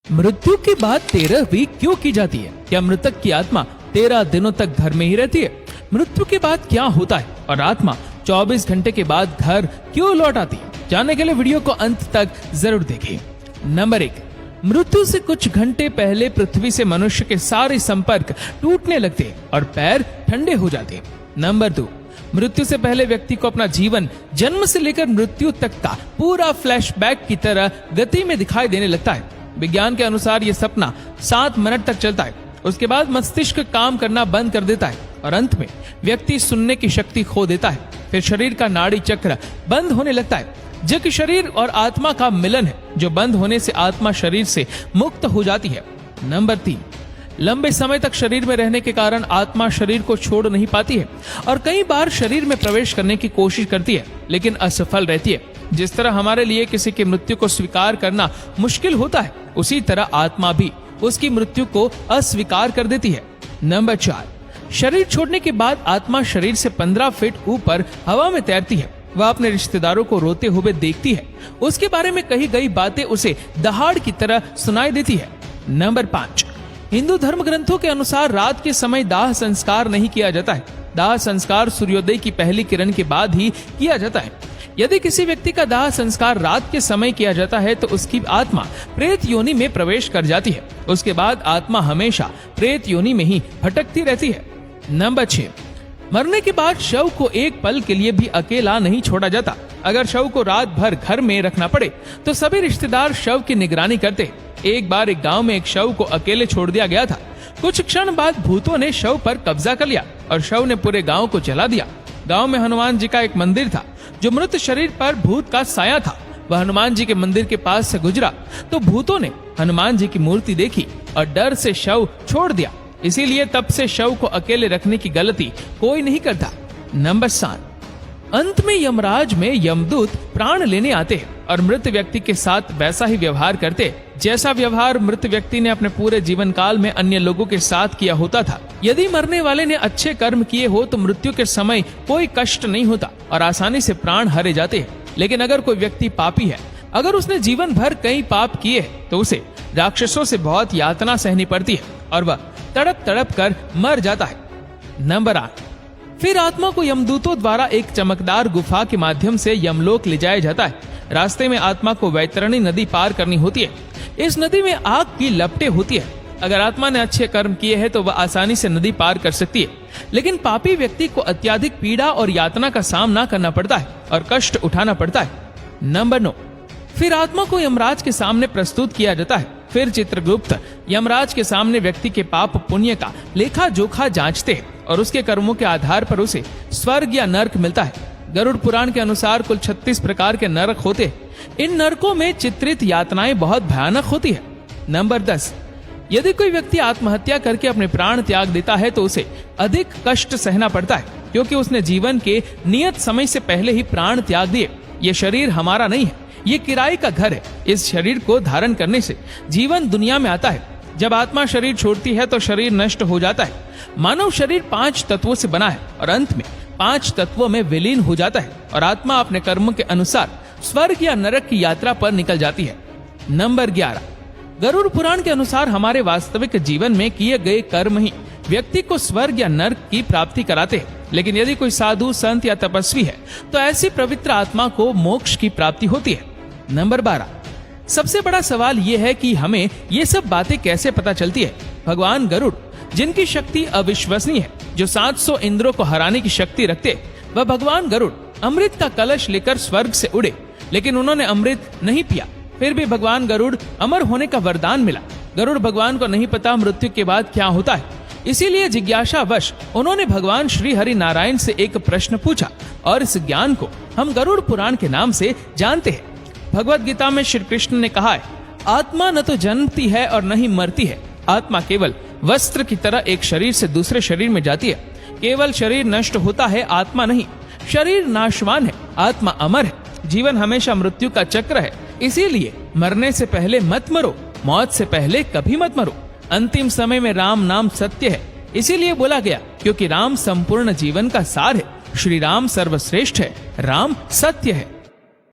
मृत्यु के बाद 13वीं क्यों की जाती है? क्या मृतक की आत्मा 13 दिनों तक घर में ही रहती है? मृत्यु के बाद क्या होता है और आत्मा 24 घंटे के बाद घर क्यों लौट आती है? जानने के लिए वीडियो को अंत तक जरूर देखिए। नंबर 1, मृत्यु से कुछ घंटे पहले पृथ्वी से मनुष्य के सारे संपर्क टूटने लगते हैं और पैर ठंडे हो जाते हैं। नंबर 2, मृत्यु से पहले व्यक्ति को अपना जीवन जन्म से लेकर मृत्यु तक का पूरा फ्लैशबैक की तरह गति में दिखाई देने लगता है। विज्ञान के अनुसार यह सपना 7 मिनट तक चलता है। उसके बाद मस्तिष्क काम करना बंद कर देता है और अंत में व्यक्ति सुनने की शक्ति खो देता है। फिर शरीर का नाड़ी चक्र बंद होने लगता है, जो कि शरीर और आत्मा का मिलन है, जो बंद होने से आत्मा शरीर से मुक्त हो जाती है। नंबर 3, लंबे समय तक शरीर में रहने के कारण आत्मा शरीर को छोड़ नहीं पाती है और कई बार शरीर में प्रवेश करने की कोशिश करती है, लेकिन असफल रहती है। जिस तरह हमारे लिए किसी की मृत्यु को स्वीकार करना मुश्किल होता है, उसी तरह आत्मा भी उसकी मृत्यु को अस्वीकार कर देती है। नंबर 4, शरीर छोड़ने के बाद आत्मा शरीर से 15 फीट ऊपर हवा में तैरती है। वह अपने रिश्तेदारों को रोते हुए देखती है। उसके बारे में कही गई बातें उसे दहाड़ की तरह सुनाई देती है। नंबर 5, हिंदू धर्म ग्रंथों के अनुसार रात के समय दाह संस्कार नहीं किया जाता है। दाह संस्कार सूर्योदय की पहली किरण के बाद ही किया जाता है। यदि किसी व्यक्ति का दाह संस्कार रात के समय किया जाता है तो उसकी आत्मा प्रेत योनि में प्रवेश कर जाती है। उसके बाद आत्मा हमेशा प्रेत योनि में ही भटकती रहती है। नंबर 6, मरने के बाद शव को एक पल के लिए भी अकेला नहीं छोड़ा जाता। अगर शव को रात भर घर में रखना पड़े तो सभी रिश्तेदार शव की निगरानी करते हैं। एक बार एक गांव में एक शव को अकेले छोड़ दिया गया था। कुछ क्षण बाद भूतों ने शव पर कब्जा कर लिया और शव ने पूरे गांव को जला दिया। गांव में हनुमान जी का एक मंदिर था, जो मृत शरीर पर भूत का साया था। वह हनुमान जी के मंदिर के पास से गुजरा तो भूतों ने हनुमान जी की मूर्ति देखी और डर से शव छोड़ दिया। इसीलिए तब से शव को अकेले रखने की गलती कोई नहीं करता। नंबर 7, अंत में यमराज में यमदूत प्राण लेने आते हैं और मृत व्यक्ति के साथ वैसा ही व्यवहार करते हैं जैसा व्यवहार मृत व्यक्ति ने अपने पूरे जीवन काल में अन्य लोगों के साथ किया होता था। यदि मरने वाले ने अच्छे कर्म किए हो तो मृत्यु के समय कोई कष्ट नहीं होता और आसानी से प्राण हरे जाते हैं। लेकिन अगर कोई व्यक्ति पापी है, अगर उसने जीवन भर कई पाप किए हैं, तो उसे राक्षसों से बहुत यातना सहनी पड़ती है और वह तड़प तड़प कर मर जाता है। नंबर 8, फिर आत्मा को यमदूतों द्वारा एक चमकदार गुफा के माध्यम से यमलोक ले जाया जाता है। रास्ते में आत्मा को वैतरणी नदी पार करनी होती है। इस नदी में आग की लपटें होती है। अगर आत्मा ने अच्छे कर्म किए हैं तो वह आसानी से नदी पार कर सकती है, लेकिन पापी व्यक्ति को अत्यधिक पीड़ा और यातना का सामना करना पड़ता है और कष्ट उठाना पड़ता है। नंबर 9, फिर आत्मा को यमराज के सामने प्रस्तुत किया जाता है। फिर चित्रगुप्त यमराज के सामने व्यक्ति के पाप पुण्य का लेखा जोखा जांचते हैं और उसके कर्मों के आधार पर उसे स्वर्ग या नरक मिलता है। गरुड़ पुराण के अनुसार कुल 36 प्रकार के नरक होते हैं। इन नरकों में चित्रित यातनाएं बहुत भयानक होती है। नंबर 10, यदि कोई व्यक्ति आत्महत्या करके अपने प्राण त्याग देता है तो उसे अधिक कष्ट सहना पड़ता है, क्योंकि उसने जीवन के नियत समय से पहले ही प्राण त्याग दिए। ये शरीर हमारा नहीं है, ये किराए का घर है। इस शरीर को धारण करने से जीवन दुनिया में आता है। जब आत्मा शरीर छोड़ती है तो शरीर नष्ट हो जाता है। मानव शरीर 5 तत्वों से बना है और अंत में 5 तत्वों में विलीन हो जाता है और आत्मा अपने कर्म के अनुसार स्वर्ग या नरक की यात्रा पर निकल जाती है। नंबर 11, गरुड़ पुराण के अनुसार हमारे वास्तविक जीवन में किए गए कर्म ही व्यक्ति को स्वर्ग या नरक की प्राप्ति कराते हैं। लेकिन यदि कोई साधु, संत या तपस्वी है तो ऐसी पवित्र आत्मा को मोक्ष की प्राप्ति होती है। नंबर 12, सबसे बड़ा सवाल यह है कि हमें ये सब बातें कैसे पता चलती है। भगवान गरुड़, जिनकी शक्ति अविश्वसनीय है, जो 700 इंद्रों को हराने की शक्ति रखते, वह भगवान गरुड़ अमृत का कलश लेकर स्वर्ग से उड़े, लेकिन उन्होंने अमृत नहीं पिया। फिर भी भगवान गरुड़ अमर होने का वरदान मिला। गरुड़ भगवान को नहीं पता मृत्यु के बाद क्या होता है, इसीलिए जिज्ञासावश उन्होंने भगवान श्री हरि नारायण से एक प्रश्न पूछा और इस ज्ञान को हम गरुड़ पुराण के नाम से जानते हैं। भगवत गीता में श्री कृष्ण ने कहा है, आत्मा न तो जन्मती है और न ही मरती है। आत्मा केवल वस्त्र की तरह एक शरीर से दूसरे शरीर में जाती है। केवल शरीर नष्ट होता है, आत्मा नहीं। शरीर नाशवान है, आत्मा अमर है। जीवन हमेशा मृत्यु का चक्र है, इसीलिए मरने से पहले मत मरो, मौत से पहले कभी मत मरो। अंतिम समय में राम नाम सत्य है, इसीलिए बोला गया, क्योंकि राम संपूर्ण जीवन का सार है। श्री राम सर्वश्रेष्ठ है, राम सत्य है।